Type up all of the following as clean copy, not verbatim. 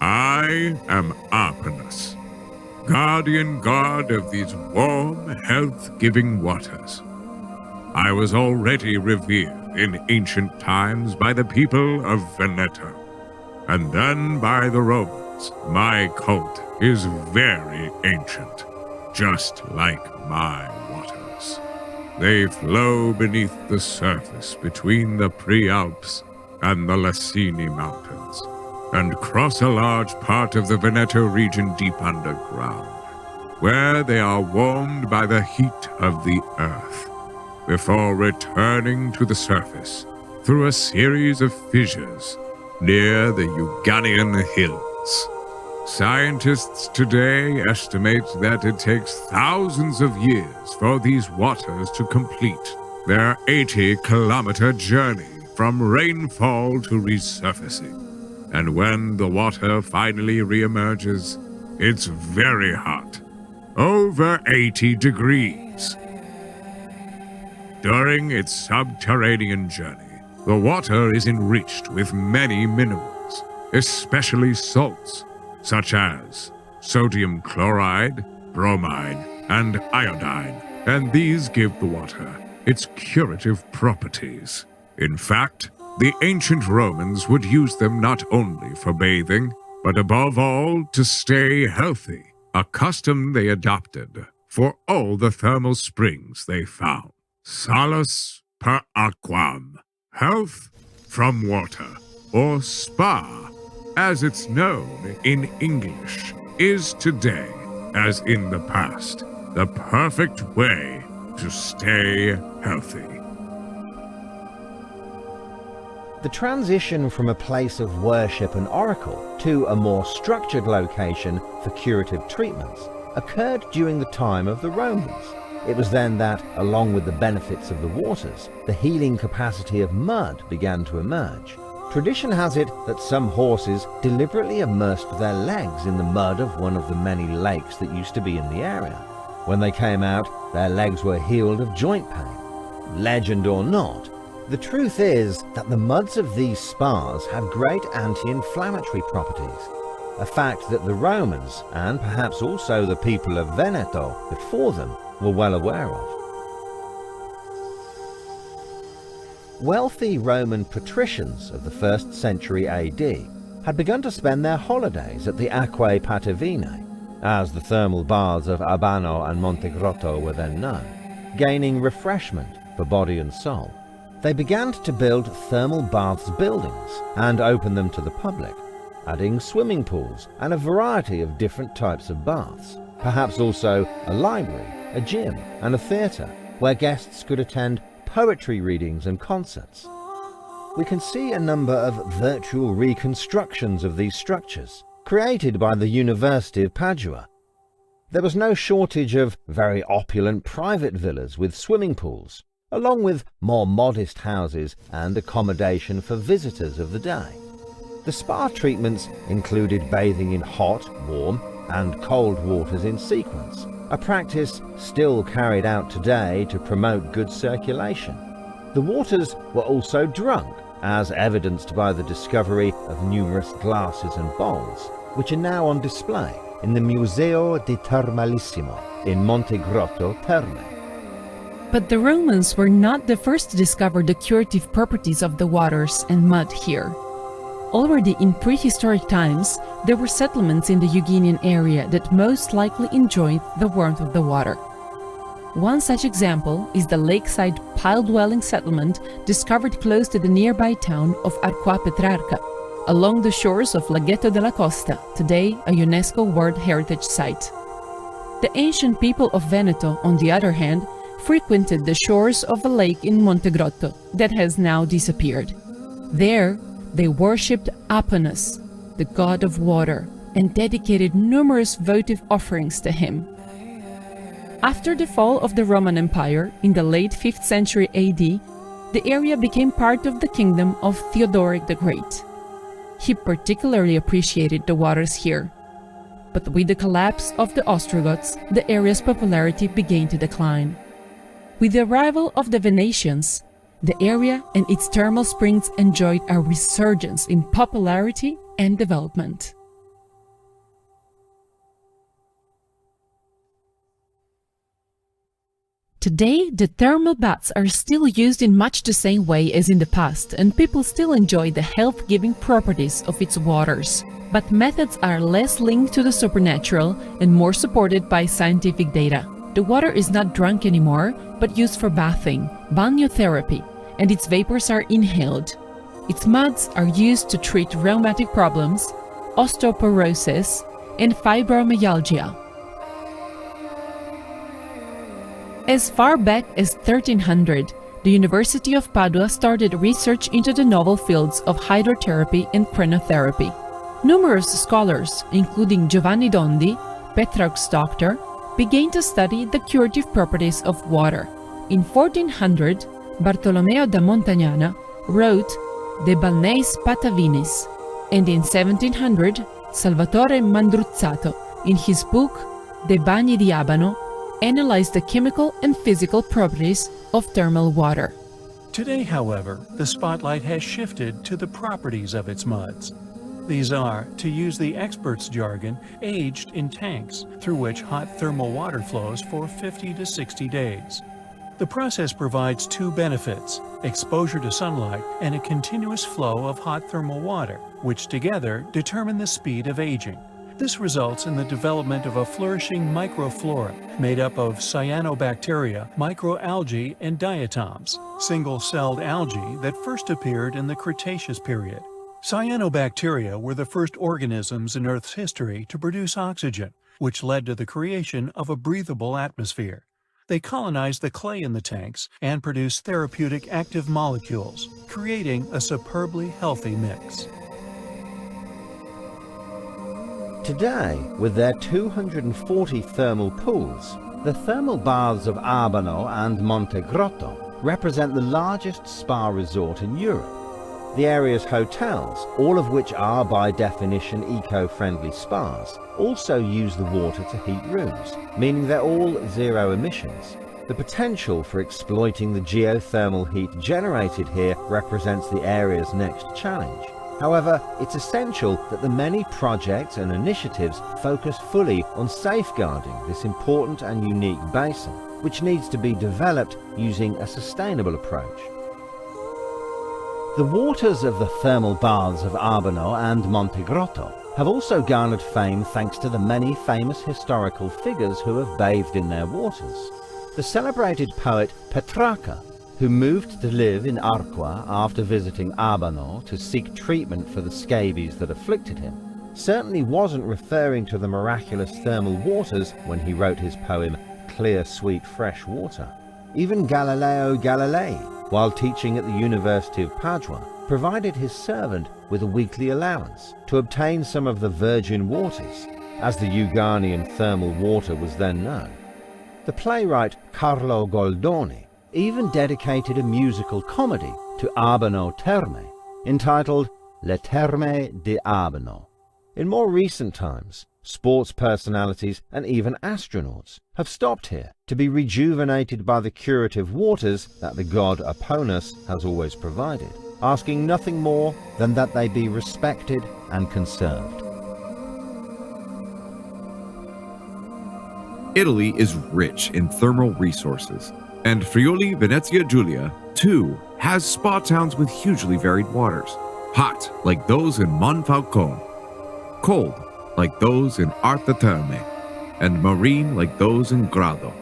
I am Arpanus, guardian god of these warm, health-giving waters. I was already revered in ancient times by the people of Veneto, and then by the Romans. My cult is very ancient, just like my waters. They flow beneath the surface between the Prealps and the Lacini Mountains, and cross a large part of the Veneto region deep underground, where they are warmed by the heat of the earth, before returning to the surface through a series of fissures near the Euganean hills. Scientists today estimate that it takes thousands of years for these waters to complete their 80-kilometer journey from rainfall to resurfacing. And when the water finally reemerges, it's very hot, over 80 degrees. During its subterranean journey, the water is enriched with many minerals, especially salts, such as sodium chloride, bromide, and iodine, and these give the water its curative properties. In fact, the ancient Romans would use them not only for bathing, but above all to stay healthy, a custom they adopted for all the thermal springs they found. Salus per aquam, health from water, or spa, as it's known in English, is today, as in the past, the perfect way to stay healthy. The transition from a place of worship and oracle to a more structured location for curative treatments occurred during the time of the Romans. It was then that, along with the benefits of the waters, the healing capacity of mud began to emerge. Tradition has it that some horses deliberately immersed their legs in the mud of one of the many lakes that used to be in the area. When they came out, their legs were healed of joint pain. Legend or not, the truth is that the muds of these spas have great anti-inflammatory properties, a fact that the Romans, and perhaps also the people of Veneto before them, were well aware of. Wealthy Roman patricians of the 1st century AD had begun to spend their holidays at the Acque Patavine, as the thermal baths of Albano and Montegrotto were then known, gaining refreshment for body and soul. They began to build thermal baths buildings and open them to the public, adding swimming pools and a variety of different types of baths, perhaps also a library, a gym and a theatre where guests could attend poetry readings and concerts. We can see a number of virtual reconstructions of these structures, created by the University of Padua. There was no shortage of very opulent private villas with swimming pools, along with more modest houses and accommodation for visitors of the day. The spa treatments included bathing in hot, warm, and cold waters in sequence, a practice still carried out today to promote good circulation. The waters were also drunk, as evidenced by the discovery of numerous glasses and bowls, which are now on display in the Museo di Termalissimo in Montegrotto, Terme. But the Romans were not the first to discover the curative properties of the waters and mud here. Already in prehistoric times, there were settlements in the Euganean area that most likely enjoyed the warmth of the water. One such example is the lakeside pile-dwelling settlement discovered close to the nearby town of Arqua Petrarca, along the shores of Laghetto della Costa, today a UNESCO World Heritage Site. The ancient people of Veneto, on the other hand, frequented the shores of a lake in Montegrotto that has now disappeared. There, they worshipped Apanus, the god of water, and dedicated numerous votive offerings to him. After the fall of the Roman Empire in the late 5th century AD, the area became part of the kingdom of Theodoric the Great. He particularly appreciated the waters here. But with the collapse of the Ostrogoths, the area's popularity began to decline. With the arrival of the Venetians, the area and its thermal springs enjoyed a resurgence in popularity and development. Today, the thermal baths are still used in much the same way as in the past, and people still enjoy the health-giving properties of its waters. But methods are less linked to the supernatural and more supported by scientific data. The water is not drunk anymore, but used for bathing, banyotherapy, and its vapors are inhaled. Its muds are used to treat rheumatic problems, osteoporosis, and fibromyalgia. As far back as 1300, the University of Padua started research into the novel fields of hydrotherapy and cranotherapy. Numerous scholars, including Giovanni Dondi, Petrarch's doctor, began to study the curative properties of water. In 1400, Bartolomeo da Montagnana wrote De Balneis Patavinis, and in 1700, Salvatore Mandruzzato, in his book De Bagni di Abano, analyzed the chemical and physical properties of thermal water. Today, however, the spotlight has shifted to the properties of its muds. These are, to use the experts' jargon, aged in tanks through which hot thermal water flows for 50 to 60 days. The process provides two benefits: exposure to sunlight and a continuous flow of hot thermal water, which together determine the speed of aging. This results in the development of a flourishing microflora made up of cyanobacteria, microalgae, and diatoms, single-celled algae that first appeared in the Cretaceous period. Cyanobacteria were the first organisms in Earth's history to produce oxygen, which led to the creation of a breathable atmosphere. They colonized the clay in the tanks and produced therapeutic active molecules, creating a superbly healthy mix. Today, with their 240 thermal pools, the thermal baths of Abano and Monte Grotto represent the largest spa resort in Europe. The area's hotels, all of which are by definition eco-friendly spas, also use the water to heat rooms, meaning they're all zero emissions. The potential for exploiting the geothermal heat generated here represents the area's next challenge. However, it's essential that the many projects and initiatives focus fully on safeguarding this important and unique basin, which needs to be developed using a sustainable approach. The waters of the thermal baths of Abano and Monte Grotto have also garnered fame thanks to the many famous historical figures who have bathed in their waters. The celebrated poet Petrarch, who moved to live in Arqua after visiting Abano to seek treatment for the scabies that afflicted him, certainly wasn't referring to the miraculous thermal waters when he wrote his poem Clear, Sweet, Fresh Water. Even Galileo Galilei, while teaching at the University of Padua, provided his servant with a weekly allowance to obtain some of the virgin waters, as the Euganean thermal water was then known. The playwright Carlo Goldoni even dedicated a musical comedy to Abano Terme, entitled Le Terme di Abano. In more recent times, sports personalities and even astronauts have stopped here to be rejuvenated by the curative waters that the god Apollonius has always provided, asking nothing more than that they be respected and conserved. Italy is rich in thermal resources, and Friuli, Venezia, Giulia, too, has spa towns with hugely varied waters. Hot, like those in Monfalcone. Cold, like those in Arta Terme. And marine, like those in Grado.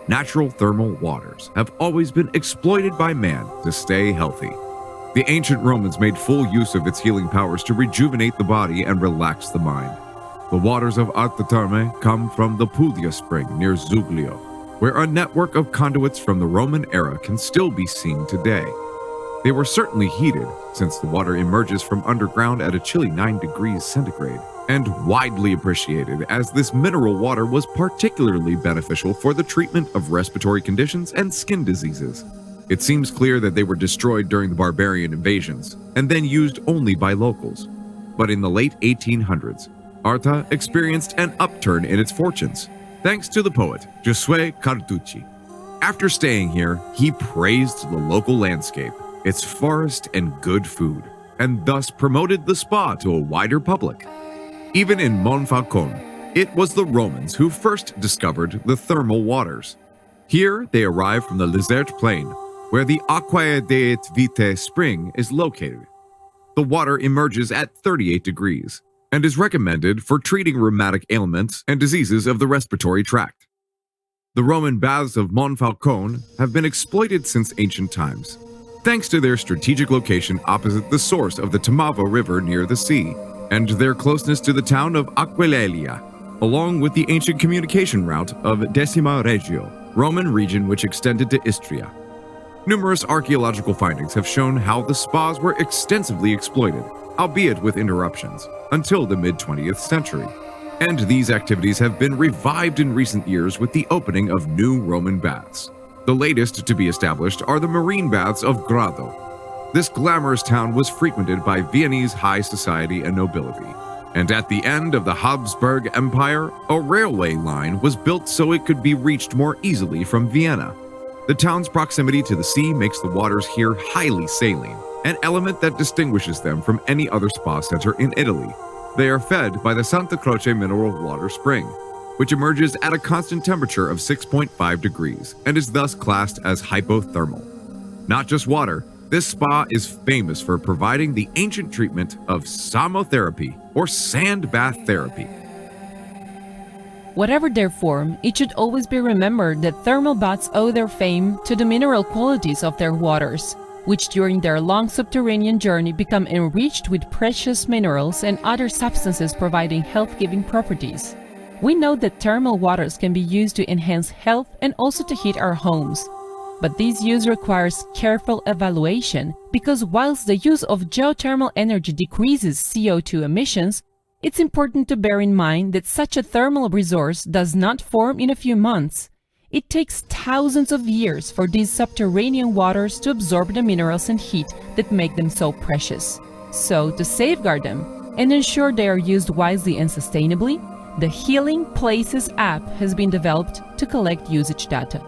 Natural thermal waters have always been exploited by man to stay healthy. The ancient Romans made full use of its healing powers to rejuvenate the body and relax the mind. The waters of Arta Terme come from the Puglia spring near Zuglio, where a network of conduits from the Roman era can still be seen today. They were certainly heated, since the water emerges from underground at a chilly 9 degrees centigrade, and widely appreciated as this mineral water was particularly beneficial for the treatment of respiratory conditions and skin diseases. It seems clear that they were destroyed during the barbarian invasions, and then used only by locals. But in the late 1800s, Arta experienced an upturn in its fortunes, thanks to the poet Giuseppe Carducci. After staying here, he praised the local landscape, its forest and good food, and thus promoted the spa to a wider public. Even in Monfalcone, it was the Romans who first discovered the thermal waters. Here, they arrive from the Lizerte Plain, where the Acquae de Vite spring is located. The water emerges at 38 degrees and is recommended for treating rheumatic ailments and diseases of the respiratory tract. The Roman baths of Monfalcone have been exploited since ancient times, thanks to their strategic location opposite the source of the Tamavo River near the sea, and their closeness to the town of Aquileia, along with the ancient communication route of Decima Regio, Roman region which extended to Istria. Numerous archaeological findings have shown how the spas were extensively exploited, albeit with interruptions, until the mid-20th century. And these activities have been revived in recent years with the opening of new Roman baths. The latest to be established are the marine baths of Grado. This glamorous town was frequented by Viennese high society and nobility. And at the end of the Habsburg Empire, a railway line was built so it could be reached more easily from Vienna. The town's proximity to the sea makes the waters here highly saline, an element that distinguishes them from any other spa center in Italy. They are fed by the Santa Croce mineral water spring, which emerges at a constant temperature of 6.5 degrees and is thus classed as hypothermal. Not just water, this spa is famous for providing the ancient treatment of samotherapy or sand bath therapy. Whatever their form, it should always be remembered that thermal baths owe their fame to the mineral qualities of their waters, which during their long subterranean journey become enriched with precious minerals and other substances providing health-giving properties. We know that thermal waters can be used to enhance health and also to heat our homes. But this use requires careful evaluation because whilst the use of geothermal energy decreases CO2 emissions, it's important to bear in mind that such a thermal resource does not form in a few months. It takes thousands of years for these subterranean waters to absorb the minerals and heat that make them so precious. So, to safeguard them and ensure they are used wisely and sustainably, the HealingPlaces app has been developed to collect usage data.